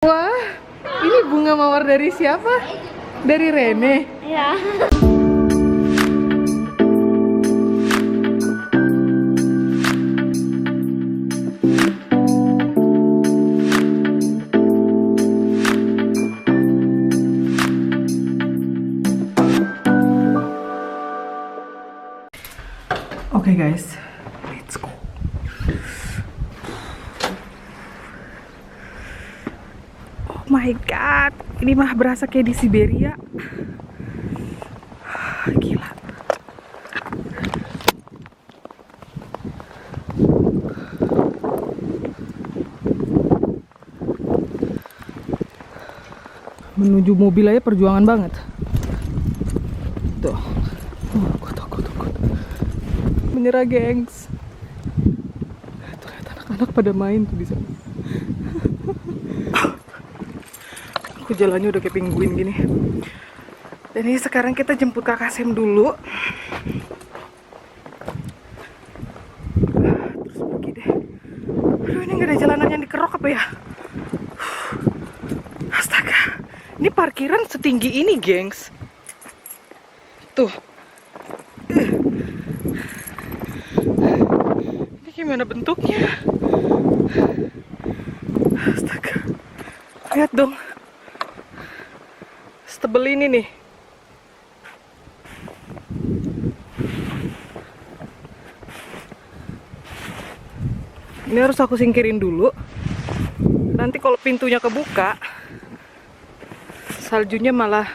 Wah, ini bunga mawar dari siapa? Dari Rene? Iya. Oke guys, let's go. Oh my god, ini mah berasa kayak di Siberia. Gila. Menuju mobil aja perjuangan banget. Tuh. Gue takut. Menyerah, gengs. Tuh lihat anak-anak pada main tuh di sana. Aku jalannya udah kayak penguin gini. Dan ini sekarang kita jemput kakak Sam dulu. Terus pergi deh. Aduh, ini gak ada jalanan yang dikerok apa ya? Astaga. Ini parkiran setinggi ini, gengs. Tuh. Ini gimana bentuknya? Astaga. Lihat dong. Setebel ini nih. Ini harus aku singkirin dulu. Nanti kalau pintunya kebuka, saljunya malah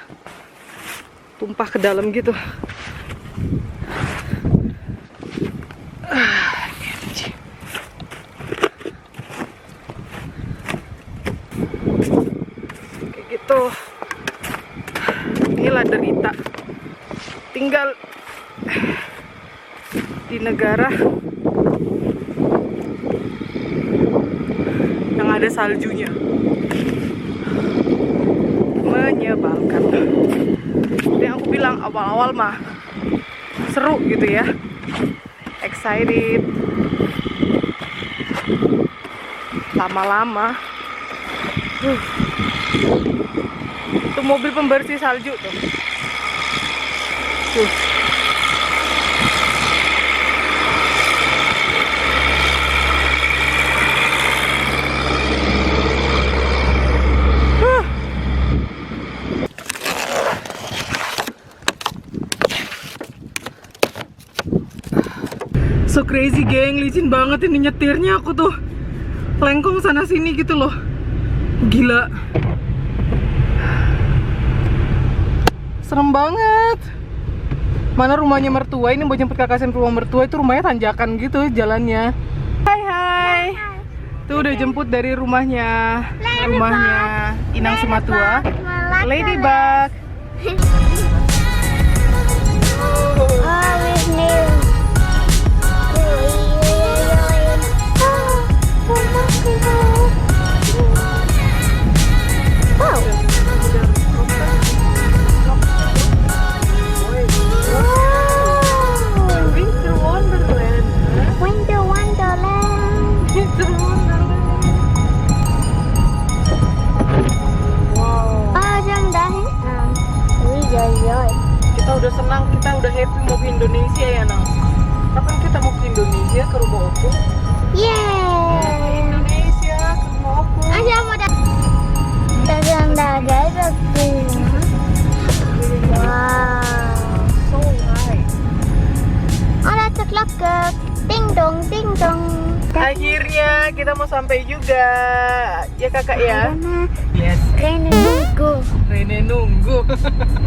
tumpah ke dalam gitu. Kayak gitu. Inilah derita. Tinggal di negara yang ada saljunya. Menyebalkan. Yang aku bilang awal-awal mah seru gitu ya. Excited. Lama-lama itu mobil pembersih salju tuh. Tuh. So crazy, geng, licin banget ini nyetirnya. Aku tuh lengkong sana sini gitu loh. Gila. Serem banget. Mana rumahnya mertua? Ini mau jemput kakak Sam ke rumah mertua. Itu rumahnya tanjakan gitu jalannya. Hai. Tuh udah jemput dari rumahnya Inang Sumatua. Ladybug. Kita udah senang, kita udah happy mau ke Indonesia ya, Nang. Kapan kita mau ke Indonesia, ke rumah Opo? Yeay. Indonesia, ke rumah Opo. Aja mau dagang guys. Wow. So high. Ada klokken. Ding dong, ding dong. Akhirnya kita mau sampai juga. Ya kakak ya? Yes. Rene nunggu.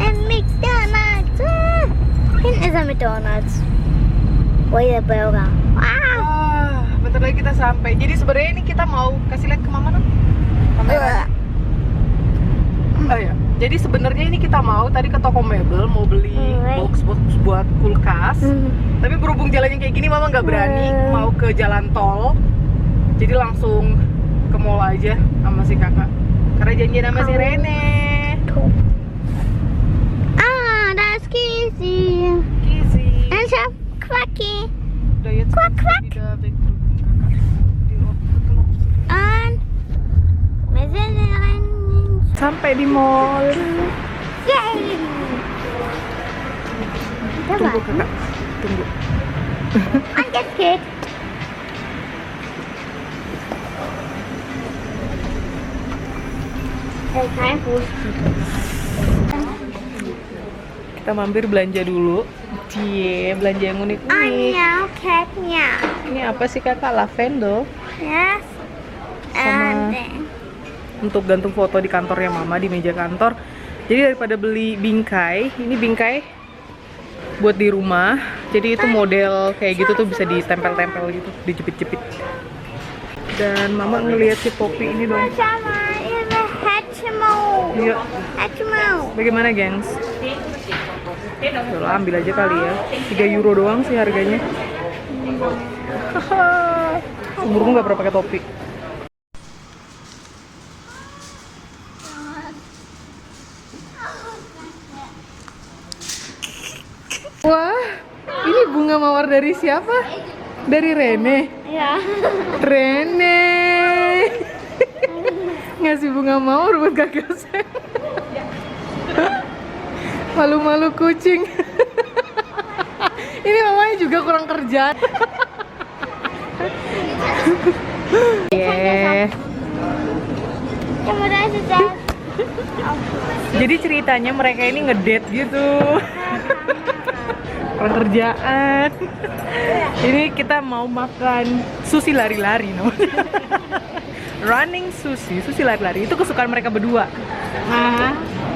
En McDonald's. Ini is McDonald's. Woi ya burger. Wow. Wah, bentar lagi kita sampai. Jadi sebenarnya ini kita mau kasih lihat ke mama dong. Kamera. Oh ya. Jadi sebenarnya ini kita mau tadi ke toko mebel mau beli box buat kulkas. Tapi berhubung jalannya kayak gini mama nggak berani mau ke jalan tol. Jadi langsung ke mall aja sama si kakak. Karena janjian sama si Rene. Ah, that's Kizzy. En chef Quacky. Quack quack. En we zijn er. Sampai di mall. Yay! Tunggu kakak, tunggu. I get scared. Kita mampir belanja dulu. Cie, belanja yang unik-unik. Catnya. Ini apa sih kakak? Lavender. Yes. Sama untuk gantung foto di kantornya mama, di meja kantor. Jadi daripada beli bingkai, ini bingkai buat di rumah. Jadi itu model kayak gitu tuh bisa ditempel-tempel gitu, dijepit-jepit. Dan mama ngelihat si Poppy ini dong. Sama ini Hatchimal. Iya. Hatchimal. Bagaimana, gengs? Udah ambil aja kali ya. 3 euro doang sih harganya. Umurku nggak pernah pakai topi. Wah, ini bunga mawar dari siapa? Dari Rene. Ya. Rene ngasih bunga mawar buat kakak Sam. Malu-malu kucing. Ini mamanya juga kurang kerja. Yeah. Kemudian sudah. Jadi ceritanya mereka ini ngedate gitu. Kurang kerjaan. Ini kita mau makan sushi lari-lari namanya. Running sushi lari-lari. Itu kesukaan mereka berdua.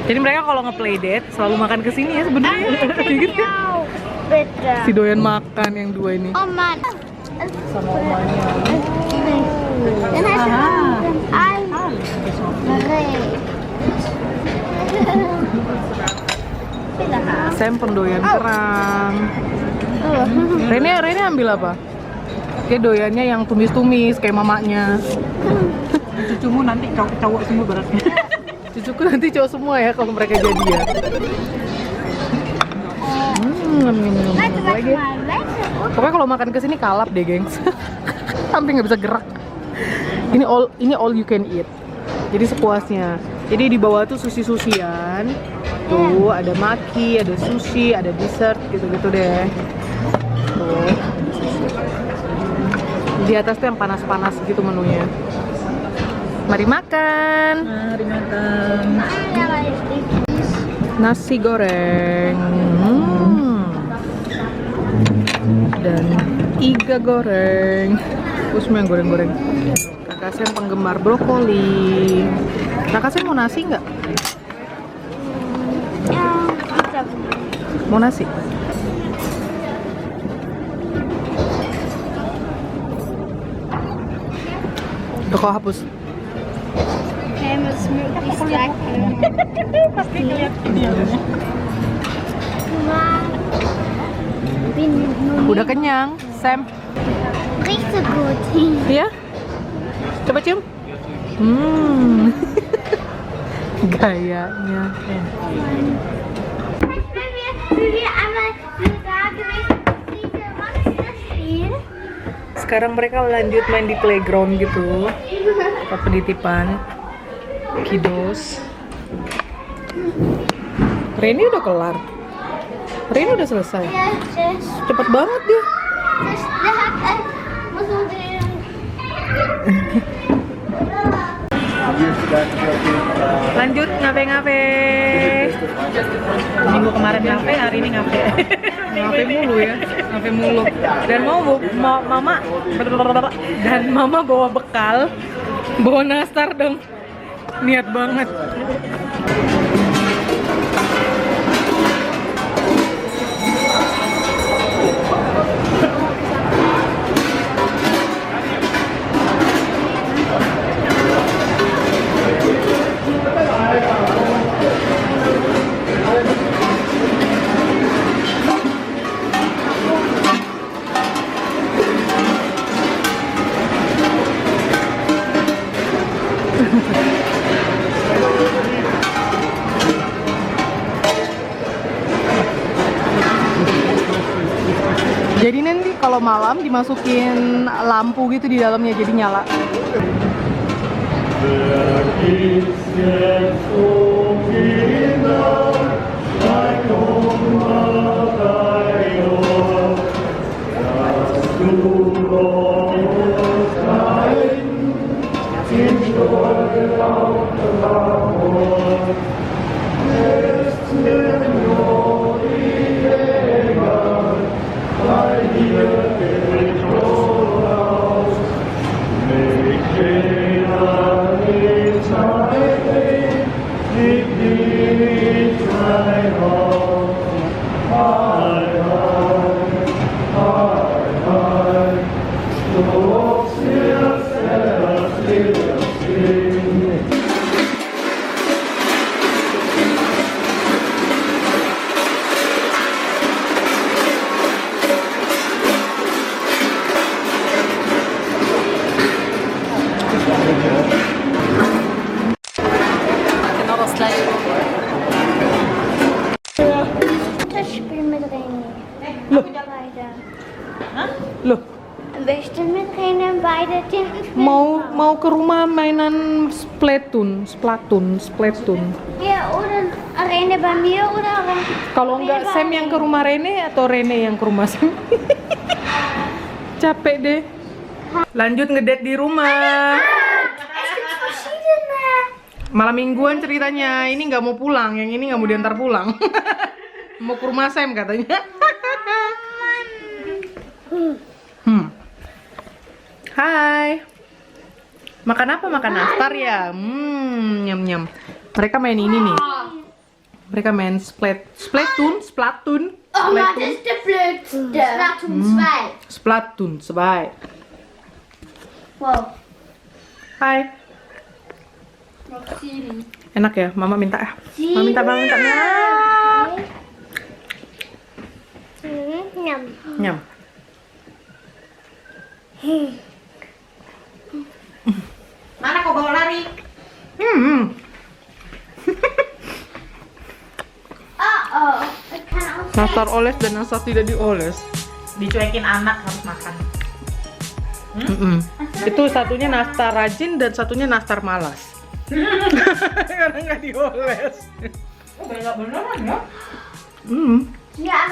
Jadi mereka kalau nge-play date selalu makan kesini ya sebenarnya. Kayak gitu. Beda. Si doyan makan yang dua ini. Oman. Sama omanya. Dan Sam pendoyan kerang. Rene ambil apa? Dia doyannya yang tumis-tumis kayak mamanya. Cucumu nanti cowok semua beratnya. Cucuku nanti cowok semua ya kalau mereka jadi ya. Lagi. Pokoknya kalau makan kesini kalap deh, gengs. Sampai nggak bisa gerak. Ini all you can eat. Jadi sepuasnya. Jadi di bawah tuh sushi-sushian. Tuh ada maki, ada sushi, ada dessert gitu-gitu deh. Tuh. Di atas tuh yang panas-panas gitu menunya. Mari makan. Mari makan. Nasi goreng. Dan iga goreng. Semua yang goreng-goreng. Kakak Sam penggemar brokoli. Kakak Sam mau nasi nggak? Mau nasi? Udah kau hapus. Pasti ngeliat videonya. Udah kenyang, Sam? Riecht so gut. Iya? Coba cium. Gayanya. Wenn wir einmal sagen, was ist das Spiel? Sekarang mereka lanjut main di playground gitu. Tempat penitipan kiddos. Reni udah kelar. Reni udah selesai. Ja, das Cepet banget dia. der hat muss man den. Lanjut ngape-ngape. Minggu kemarin ngape, hari ini ngape. Ngape mulu ya, ngape mulu. Dan mama bawa bekal, bawa nastar dong. Niat banget. Jadi nanti kalau malam dimasukin lampu gitu di dalamnya jadi nyala. Genau das gleiche. Das Spiel mit René. Loh. Beide. Loh, Möchten mit René beide den mau ke rumah mainan Splatoon. Ja, oder René bei mir oder René? Kalau enggak Sam yang ke rumah Rene atau Rene yang ke rumah Sam? Capek deh. Lanjut ngedate di rumah. Es gibt verschiedene. Malam mingguan ceritanya. Ini nggak mau pulang, yang ini nggak mau diantar pulang. Mau ke rumah Sam katanya. Hai. Makan apa? Makan nastar ya? Nyam nyam. Mereka main ini nih. Mereka main Splatoon. Oh, das ist der blödste. Splatoon 2. Splatoon 2. Wow. Hai. Enak ya? Mama minta ya. Mama minta. Nyam. Nyam. Mana kau bawa lari? Oh, ich kann auch. Nastar oles dan nastar tidak dioles. Dicuekin anak harus makan. Itu satunya nastar rajin dan satunya nastar malas. Karena nggak dioles. Oh, beneran ya? Hmm. Ja,